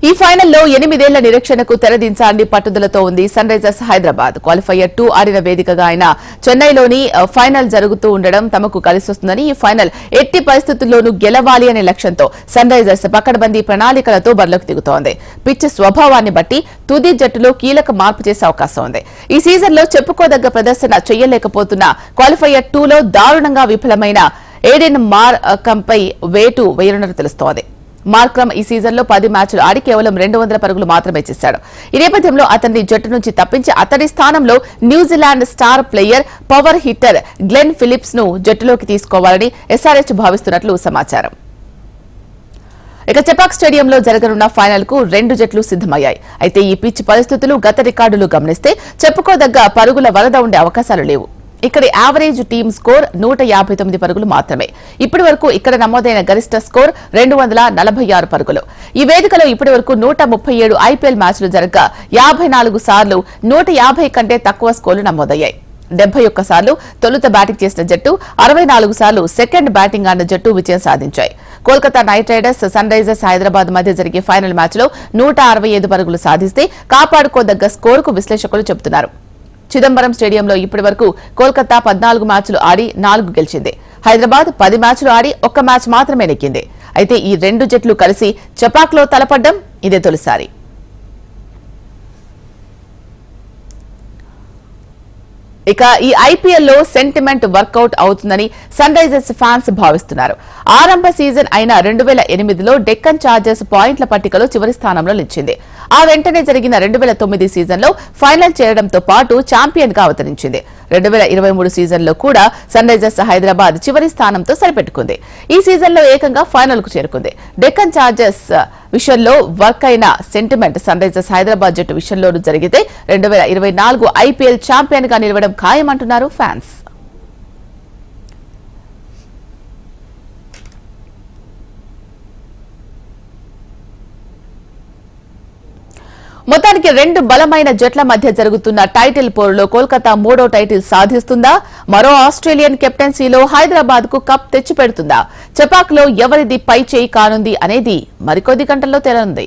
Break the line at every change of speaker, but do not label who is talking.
ఈ ఫైనల్లో 8 ఏళ్ల నిరీక్షణకు తెరదించాలని పట్టుదలతో ఉంది సన్ రైజర్స్ హైదరాబాద్. క్వాలిఫైయర్ 2 ఆడిన వేదికగా ఆయన చెన్నైలోని ఫైనల్ జరుగుతూ ఉండడం తమకు కలిసొస్తుందని, ఈ ఫైనల్ ఎట్టి పరిస్థితుల్లోనూ గెలవాలి అనే లక్ష్యంతో సన్ రైజర్స్ పకడ్బందీ ప్రణాళికలతో బరిలోకి దిగుతోంది. పిచ్ స్వభావాన్ని బట్టి తుది జట్టులో కీలక మార్పు చేసే అవకాశం ఉంది. ఈ సీజన్లో చెప్పుకోదగ్గ ప్రదర్శన చేయలేకపోతున్న క్వాలిఫైయర్ 2లో దారుణంగా విఫలమైన ఏడెన్ మార్క్రమ్పై వేటు వేయనున్నట్టు తెలుస్తోంది. మార్క్రమ్ ఈ సీజన్లో 10 మ్యాచ్లు ఆడి కేవలం 200 పరుగులు మాత్రమే చేశాడు. ఈ నేపథ్యంలో అతన్ని జట్టు నుంచి తప్పించి అతడి స్థానంలో New Zealand star player, power hitter Glenn Phillips ను జట్టులోకి తీసుకోవాలని ఎస్ఆర్హెచ్ భావిస్తున్నట్లు సమాచారం. ఇక చెపాక్ స్టేడియంలో జరగనున్న ఫైనల్ కు 2 జట్లు సిద్దమయ్యాయి. అయితే ఈ పిచ్ పరిస్థితులు, గత రికార్డులు గమనిస్తే చెప్పుకోదగ్గ పరుగుల వరద ఉండే అవకాశాలు లేవు. ఇక్కడి యావరేజ్ టీమ్ స్కోర్ 159 పరుగులు మాత్రమే. ఇప్పటి వరకు ఇక్కడ నమోదైన గరిష్ట స్కోర్ 246 పరుగులు. ఈ వేదికలో ఇప్పటి వరకు 137 ఐపీఎల్ మ్యాచ్లు జరగగా 54 సార్లు 150 కంటే తక్కువ స్కోర్లు నమోదయ్యాయి. 71 సార్లు తొలుత బ్యాటింగ్ చేసిన జట్టు, 64 సార్లు సెకండ్ బ్యాటింగ్ ఆడిన జట్టు విజయం సాధించాయి. Kolkata Knight Riders, Sunrisers Hyderabad మధ్య జరిగే ఫైనల్ మ్యాచ్లో 165 పరుగులు సాధిస్తే కాపాడుకోదగ్గ స్కోరుకు విశ్లేషకులు చెబుతున్నారు. చిదంబరం స్టేడియంలో ఇప్పటి వరకు కోల్కతా 14 మ్యాచ్లు ఆడి 4 గెలిచింది. హైదరాబాద్ 10 మ్యాచ్లు ఆడి 1 మ్యాచ్ మాత్రమే నెగ్గింది. అయితే ఈ 2 జట్లు కలిసి చెపాక్లో తలపడ్డం ఇదే తొలిసారి. ఇక ఈ ఐపీఎల్లో సెంటిమెంట్ వర్కౌట్ అవుతుందని సన్ రైజర్స్ ఫ్యాన్స్ భావిస్తున్నారు. ఆరంభ సీజన్ అయిన 2008లో డెక్కన్ చార్జర్స్ పాయింట్ల పట్టికలో చివరి స్థానంలో నిలిచింది. ఆ వెంటనే జరిగిన 2009 సీజన్లో ఫైనల్ చేరడంతో పాటు ఛాంపియన్ గా అవతరించింది. 2023 సీజన్లో కూడా సన్ రైజర్స్ హైదరాబాద్ చివరి స్థానంతో సరిపెట్టుకుంది. ఈ సీజన్లో ఏకంగా ఫైనల్ కు చేరుకుంది. డెక్కన్ చార్జర్స్ విషయంలో వర్క్ అయిన సెంటిమెంట్ సన్ రైజర్స్ హైదరాబాద్ జట్టు విషయంలోనూ జరిగితే 2024 ఐపీఎల్ ఛాంపియన్ గా నిలవడం ఖాయమంటున్నారు ఫ్యాన్స్. మొత్తానికి 2 బలమైన జట్ల మధ్య జరుగుతున్న టైటిల్ పోరులో కోల్కతా 3వ టైటిల్ సాధిస్తుందా? మరో ఆస్ట్రేలియన్ కెప్టెన్సీలో హైదరాబాద్ కు కప్ తెచ్చిపెడుతుందా? చెపాక్ లో ఎవరిది పై చేయి కానుంది అనేది మరికొద్ది గంటల్లో తేలనుంది.